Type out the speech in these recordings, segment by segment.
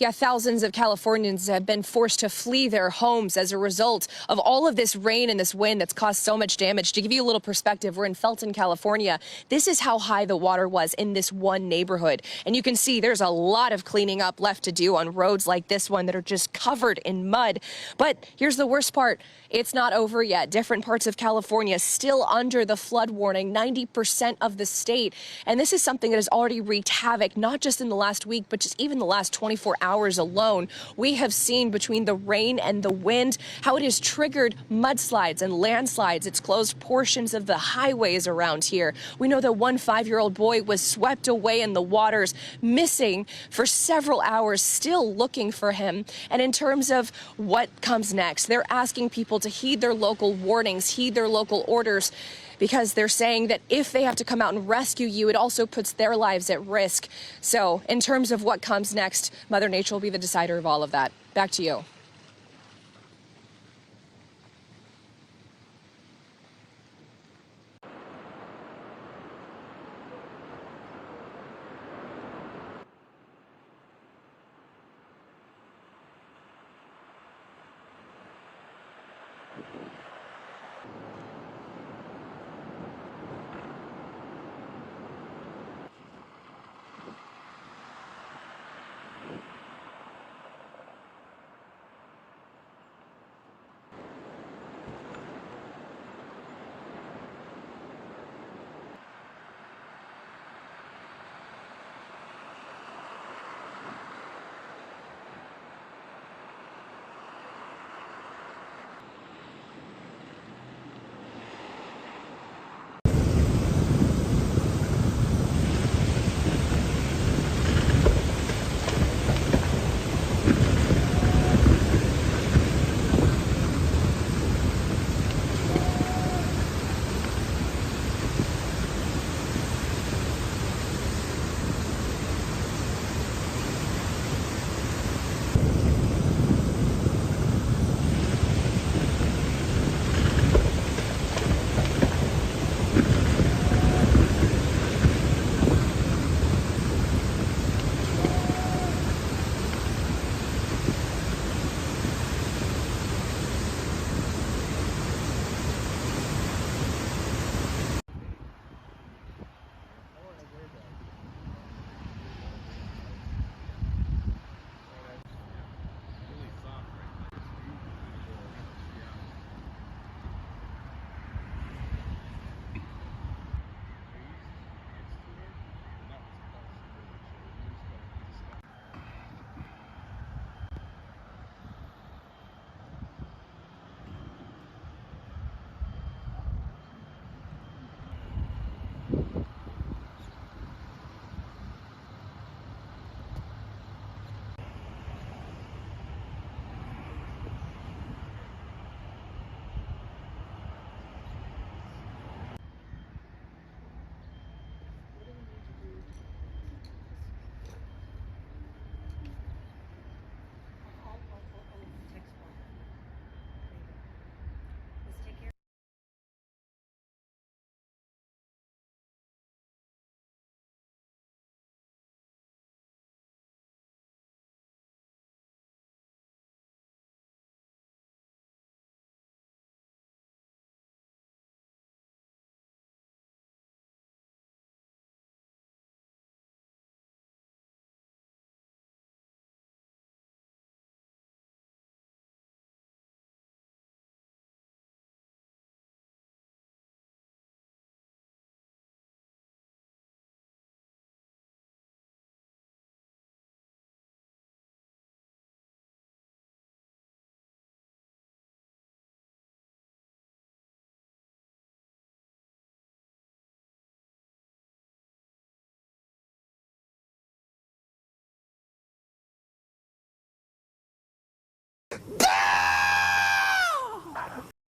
Yeah, thousands of Californians have been forced to flee their homes as a result of all of this rain and this wind that's caused so much damage. To give you a little perspective, we're in Felton, California. This is how high the water was in this one neighborhood. And you can see there's a lot of cleaning up left to do on roads like this one that are just covered in mud. But here's the worst part. It's not over yet. Different parts of California still under the flood warning, 90% of the state. And this is something that has already wreaked havoc, not just in the last week, but just even the last 24 hours alone. We have seen between the rain and the wind how it has triggered mudslides and landslides. It's closed portions of the highways around here. We know that one 5-year-old boy was swept away in the waters, missing for several hours, still looking for him. And in terms of what comes next, they're asking people to heed their local warnings, heed their local orders, because they're saying that if they have to come out and rescue you, it also puts their lives at risk. So in terms of what comes next, Mother Nature will be the decider of all of that. Back to you.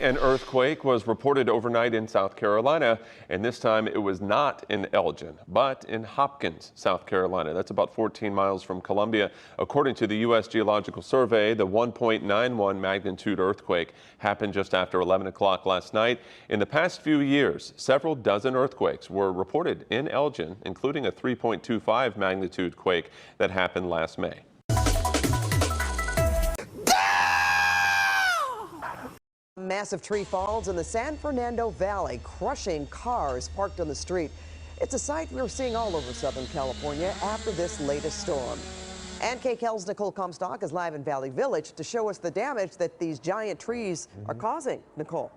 An earthquake was reported overnight in South Carolina, and this time it was not in Elgin, but in Hopkins, South Carolina. That's about 14 miles from Columbia. According to the U.S. Geological Survey, the 1.91 magnitude earthquake happened just after 11 o'clock last night. In the past few years, several dozen earthquakes were reported in Elgin, including a 3.25 magnitude quake that happened last May. massive tree falls in the San Fernando Valley, crushing cars parked on the street. It's a sight we're seeing all over Southern California after this latest storm. And KCAL's Nicole Comstock is live in Valley Village to show us the damage that these giant trees are causing. Nicole.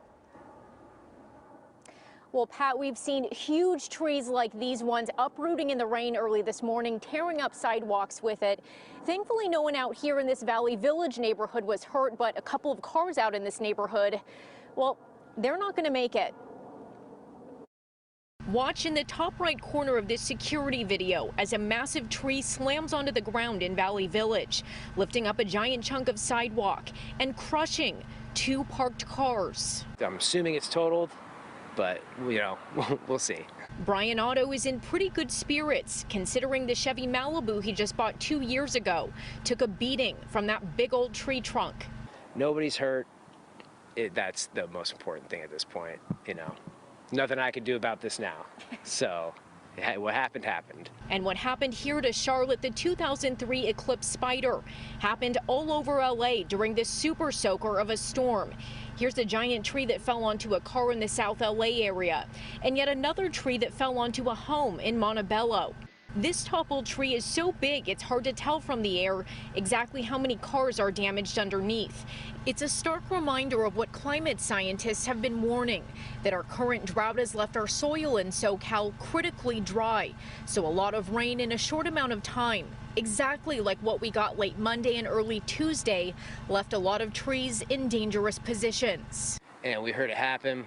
Well, Pat, we've seen huge trees like these ones uprooting in the rain early this morning, tearing up sidewalks with it. Thankfully, no one out here in this Valley Village neighborhood was hurt, but a couple of cars out in this neighborhood, well, they're not going to make it. Watch in the top right corner of this security video as a massive tree slams onto the ground in Valley Village, lifting up a giant chunk of sidewalk and crushing two parked cars. I'm assuming it's totaled, but we'll see. Brian Otto is in pretty good spirits, considering the Chevy Malibu he just bought 2 years ago took a beating from that big old tree trunk. Nobody's hurt. That's the most important thing at this point, Nothing I could do about this now. So what happened, happened. And what happened here to Charlotte, the 2003 Eclipse Spider, happened all over LA during this super soaker of a storm. Here's a giant tree that fell onto a car in the South LA area, and yet another tree that fell onto a home in Montebello. This toppled tree is so big it's hard to tell from the air exactly how many cars are damaged underneath. It's a stark reminder of what climate scientists have been warning, that our current drought has left our soil in SoCal critically dry, so a lot of rain in a short amount of time, exactly like what we got late Monday and early Tuesday, left a lot of trees in dangerous positions. And we heard it happen,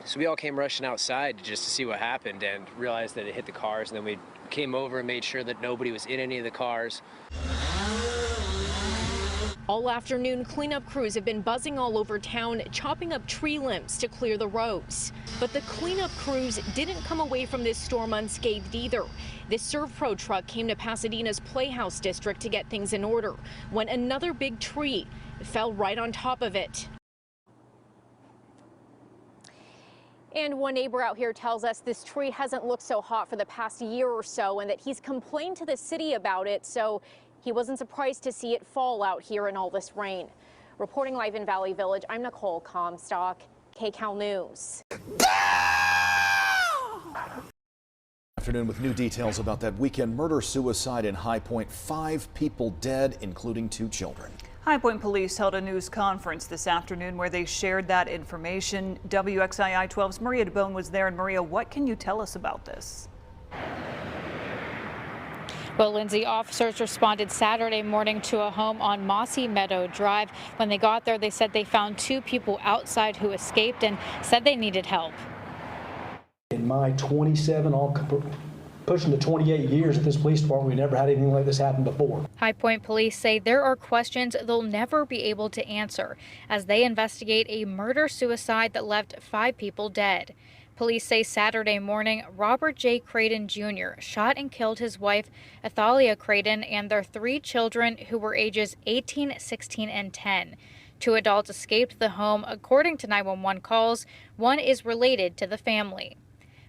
so we all came rushing outside just to see what happened and realized that it hit the cars, and then we came over and made sure that nobody was in any of the cars. All afternoon, cleanup crews have been buzzing all over town, chopping up tree limbs to clear the roads. But the cleanup crews didn't come away from this storm unscathed either. This ServPro truck came to Pasadena's Playhouse district to get things in order when another big tree fell right on top of it. And one neighbor out here tells us this tree hasn't looked so hot for the past year or so, and that he's complained to the city about it, so he wasn't surprised to see it fall out here in all this rain. Reporting live in Valley Village, I'm Nicole Comstock, KCAL News. Afternoon with new details about that weekend murder-suicide in High Point. 5 people dead, including 2 children. High Point police held a news conference this afternoon where they shared that information. WXII 12's Maria DeBone was there. And Maria, what can you tell us about this? Well, Lindsay, officers responded Saturday morning to a home on Mossy Meadow Drive. When they got there, they said they found 2 people outside who escaped and said they needed help. In my 27, pushing to 28 years at this police department, we never had anything like this happen before. High Point police say there are questions they'll never be able to answer as they investigate a murder-suicide that left 5 people dead. Police say Saturday morning, Robert J. Creighton Jr. shot and killed his wife, Athalia Creighton, and their 3 children who were ages 18, 16, and 10. 2 adults escaped the home, according to 911 calls. 1 is related to the family.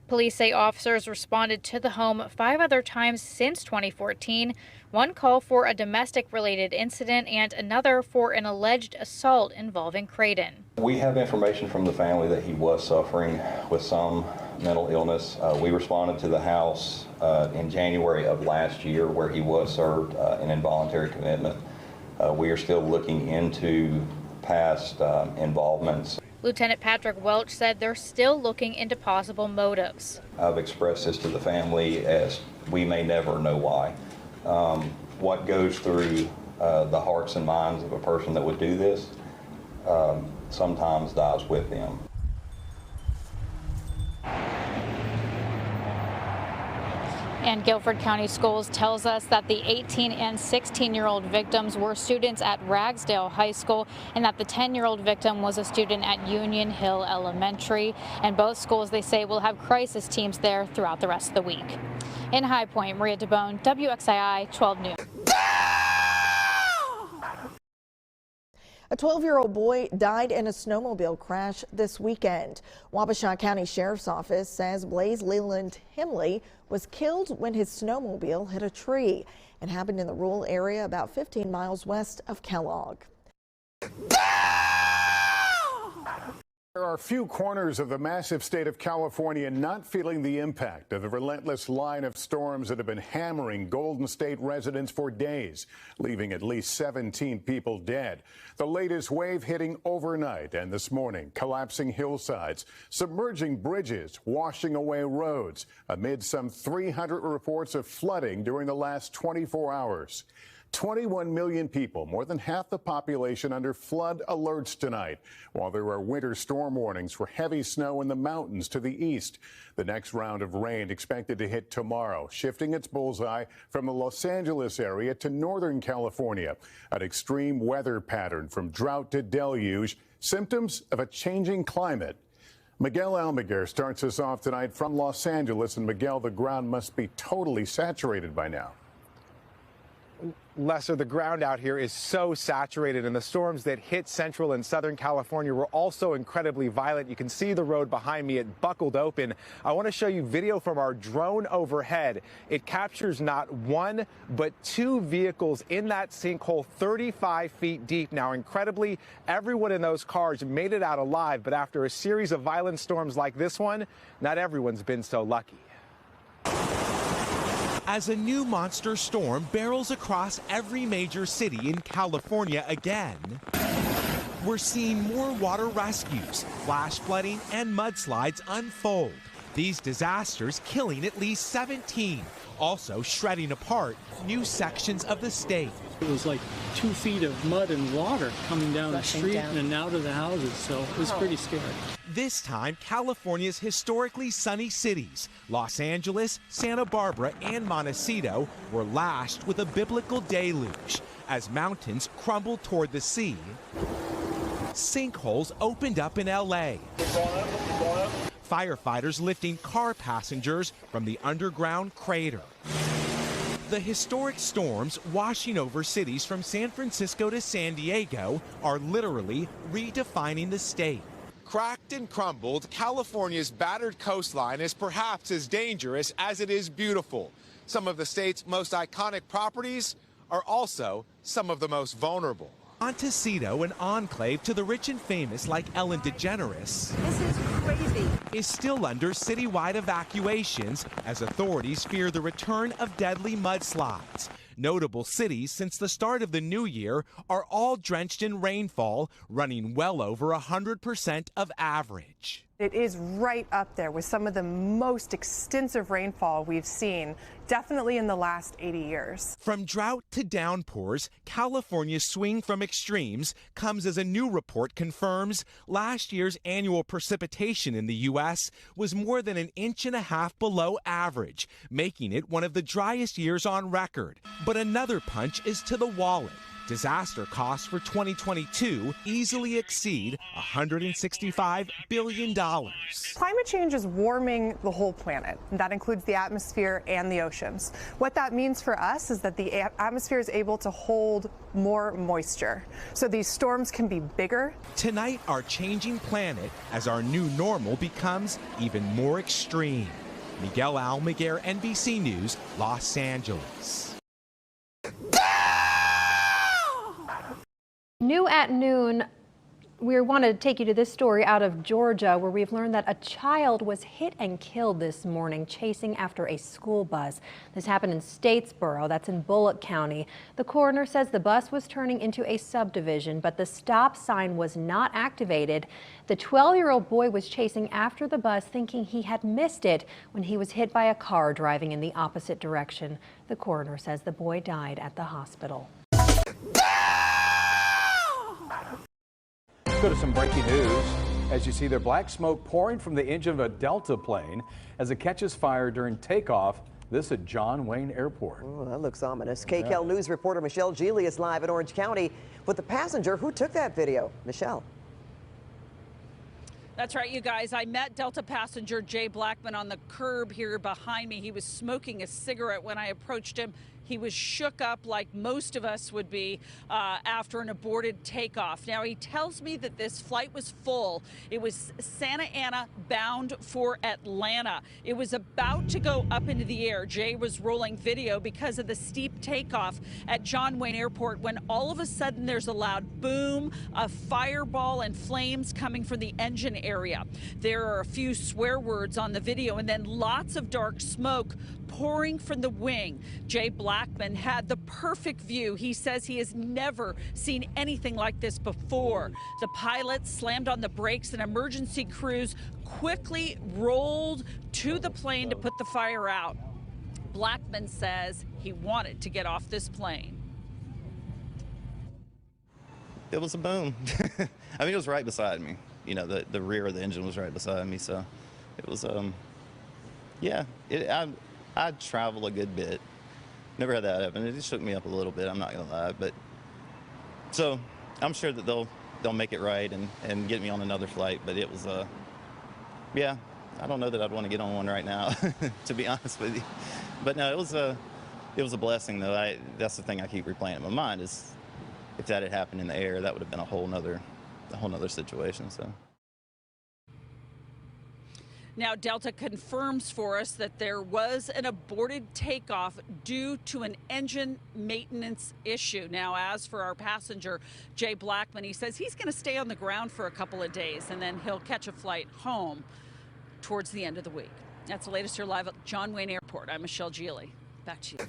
Police say officers responded to the home 5 other times since 2014, 1 call for a domestic-related incident and another for an alleged assault involving Creighton. We have information from the family that he was suffering with some mental illness. We responded to the house in January of last year where he was served an involuntary commitment. We are still looking into past involvements. Lieutenant Patrick Welch said they're still looking into possible motives. I've expressed this to the family as we may never know why. What goes through the hearts and minds of a person that would do this sometimes dies with them. And Guilford County Schools tells us that the 18 and 16-year-old victims were students at Ragsdale High School and that the 10-year-old victim was a student at Union Hill Elementary. And both schools, they say, will have crisis teams there throughout the rest of the week. In High Point, Maria DeBone, WXII 12 News. A 12-year-old boy died in a snowmobile crash this weekend. Wabasha County Sheriff's Office says Blaze Leland Himley was killed when his snowmobile hit a tree. It happened in the rural area about 15 miles west of Kellogg. There are few corners of the massive state of California not feeling the impact of the relentless line of storms that have been hammering Golden State residents for days, leaving at least 17 people dead. The latest wave hitting overnight and this morning, collapsing hillsides, submerging bridges, washing away roads, amid some 300 reports of flooding during the last 24 hours. 21 million people, more than half the population, under flood alerts tonight, while there are winter storm warnings for heavy snow in the mountains to the east. The next round of rain expected to hit tomorrow, shifting its bullseye from the Los Angeles area to Northern California. An extreme weather pattern from drought to deluge, symptoms of a changing climate. Miguel Almaguer starts us off tonight from Los Angeles. And Miguel, the ground must be totally saturated by now. Lester, the ground out here is so saturated, and the storms that hit central and southern California were also incredibly violent. You can see the road behind me. It buckled open. I want to show you video from our drone overhead. It captures not one, but two vehicles in that sinkhole 35 feet deep. Now, incredibly, everyone in those cars made it out alive, but after a series of violent storms like this one, not everyone's been so lucky. As a new monster storm barrels across every major city in California again, we're seeing more water rescues, flash flooding, and mudslides unfold. These disasters killing at least 17, also shredding apart new sections of the state. It was like 2 feet of mud and water coming down the street and out of the houses, so it was pretty scary. This time, California's historically sunny cities, Los Angeles, Santa Barbara, and Montecito, were lashed with a biblical deluge. As mountains crumbled toward the sea, sinkholes opened up in L.A. Firefighters lifting car passengers from the underground crater. The historic storms washing over cities from San Francisco to San Diego are literally redefining the state. Cracked and crumbled, California's battered coastline is perhaps as dangerous as it is beautiful. Some of the state's most iconic properties are also some of the most vulnerable. Montecito, an enclave to the rich and famous like Ellen DeGeneres, this is crazy, is still under citywide evacuations as authorities fear the return of deadly mudslides. Notable cities since the start of the new year are all drenched in rainfall, running well over 100% of average. It is right up there with some of the most extensive rainfall we've seen, definitely in the last 80 years. From drought to downpours, California's swing from extremes comes as a new report confirms last year's annual precipitation in the U.S. was more than 1.5 inches below average, making it one of the driest years on record. But another punch is to the wallet. Disaster costs for 2022 easily exceed $165 billion. Climate change is warming the whole planet, and that includes the atmosphere and the oceans. What that means for us is that the atmosphere is able to hold more moisture, so these storms can be bigger. Tonight, our changing planet as our new normal becomes even more extreme. Miguel Almaguer, NBC News, Los Angeles. New at noon, we want to take you to this story out of Georgia, where we've learned that a child was hit and killed this morning chasing after a school bus. This happened in Statesboro, that's in Bullock County. The coroner says the bus was turning into a subdivision, but the stop sign was not activated. The 12-year-old boy was chasing after the bus, thinking he had missed it when he was hit by a car driving in the opposite direction. The coroner says the boy died at the hospital. Go to some breaking news. As you see there, black smoke pouring from the engine of a Delta plane as it catches fire during takeoff. This at John Wayne Airport. Oh, that looks ominous. KCAL News reporter Michelle Geely is live in Orange County with the passenger who took that video. Michelle. That's right, you guys. I met Delta passenger Jay Blackman on the curb here behind me. He was smoking a cigarette when I approached him. He was shook up like most of us would be after an aborted takeoff. Now, he tells me that this flight was full. It was Santa Ana bound for Atlanta. It was about to go up into the air. Jay was rolling video because of the steep takeoff at John Wayne Airport when all of a sudden there's a loud boom, a fireball and flames coming from the engine area. There are a few swear words on the video and then lots of dark smoke pouring from the wing. Jay Blackman had the perfect view. He says he has never seen anything like this before. The pilot slammed on the brakes and emergency crews quickly rolled to the plane to put the fire out. Blackman says he wanted to get off this plane. It was a boom. I mean, it was right beside me. You know, the rear of the engine was right beside me, so it was, yeah. I travel a good bit. Never had that happen. It just shook me up a little bit, I'm not gonna lie. But so I'm sure that they'll make it right and get me on another flight. But it was, yeah, I don't know that I'd want to get on one right now, to be honest with you. But no, it was a blessing though. That's the thing I keep replaying in my mind is if that had happened in the air, that would have been a whole nother situation. So. Now, Delta confirms for us that there was an aborted takeoff due to an engine maintenance issue. Now, as for our passenger, Jay Blackman, he says he's going to stay on the ground for a couple of days and then he'll catch a flight home towards the end of the week. That's the latest here live at John Wayne Airport. I'm Michelle Geely. Back to you.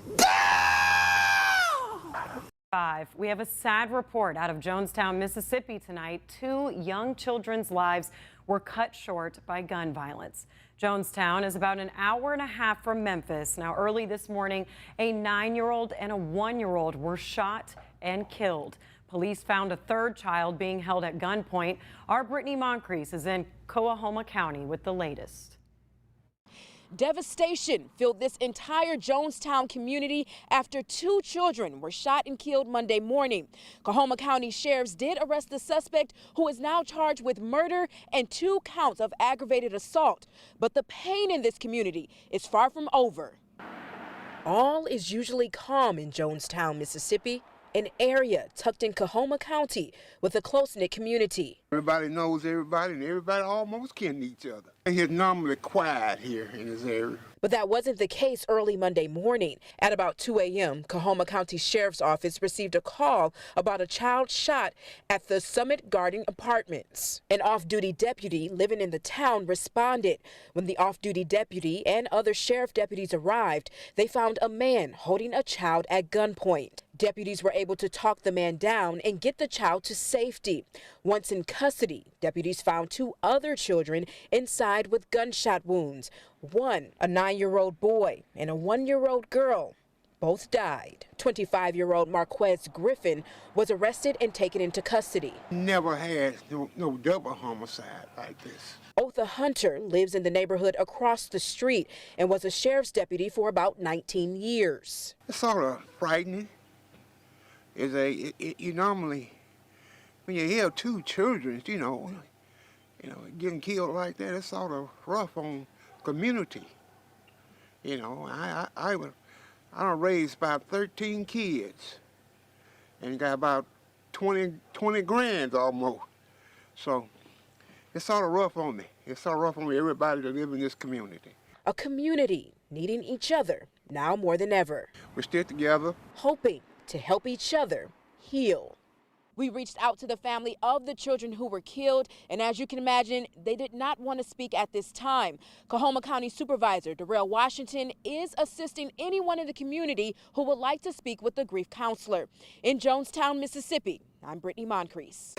We have a sad report out of Jonestown, Mississippi tonight. 2 young children's lives were cut short by gun violence. Jonestown is about an hour and a half from Memphis. Now, early this morning, a 9-year-old and a 1-year-old were shot and killed. Police found a 3rd child being held at gunpoint. Our Brittany Moncrief is in Coahoma County with the latest. Devastation filled this entire Jonestown community after 2 children were shot and killed Monday morning. Coahoma County sheriffs did arrest the suspect, who is now charged with murder and 2 counts of aggravated assault. But the pain in this community is far from over. All is usually calm in Jonestown, Mississippi, an area tucked in Coahoma County with a close-knit community. Everybody knows everybody, and everybody almost kin each other. It's normally quiet here in this area. But that wasn't the case early Monday morning. At about 2 a.m., Coahoma County Sheriff's Office received a call about a child shot at the Summit Garden Apartments. An off-duty deputy living in the town responded. When the off-duty deputy and other sheriff deputies arrived, they found a man holding a child at gunpoint. Deputies were able to talk the man down and get the child to safety. Once in custody, deputies found 2 other children inside with gunshot wounds. One, a 9-year-old boy, and a 1-year-old girl. Both died. 25-year-old Marquez Griffin was arrested and taken into custody. Never had no double homicide like this. Otha Hunter lives in the neighborhood across the street and was a sheriff's deputy for about 19 years. It's sort of frightening. You normally, when you hear 2 children, you know, getting killed like that, it's sort of rough on community. You know, I done raised about 13 kids and got about 20 grand almost. So it's sort of rough on me. It's sort of rough on everybody that live in this community. A community needing each other now more than ever. We stick together, hoping to help each other heal. We reached out to the family of the children who were killed, and as you can imagine, they did not want to speak at this time. Coahoma County Supervisor Darrell Washington is assisting anyone in the community who would like to speak with the grief counselor. In Jonestown, Mississippi, I'm Brittany Moncrief.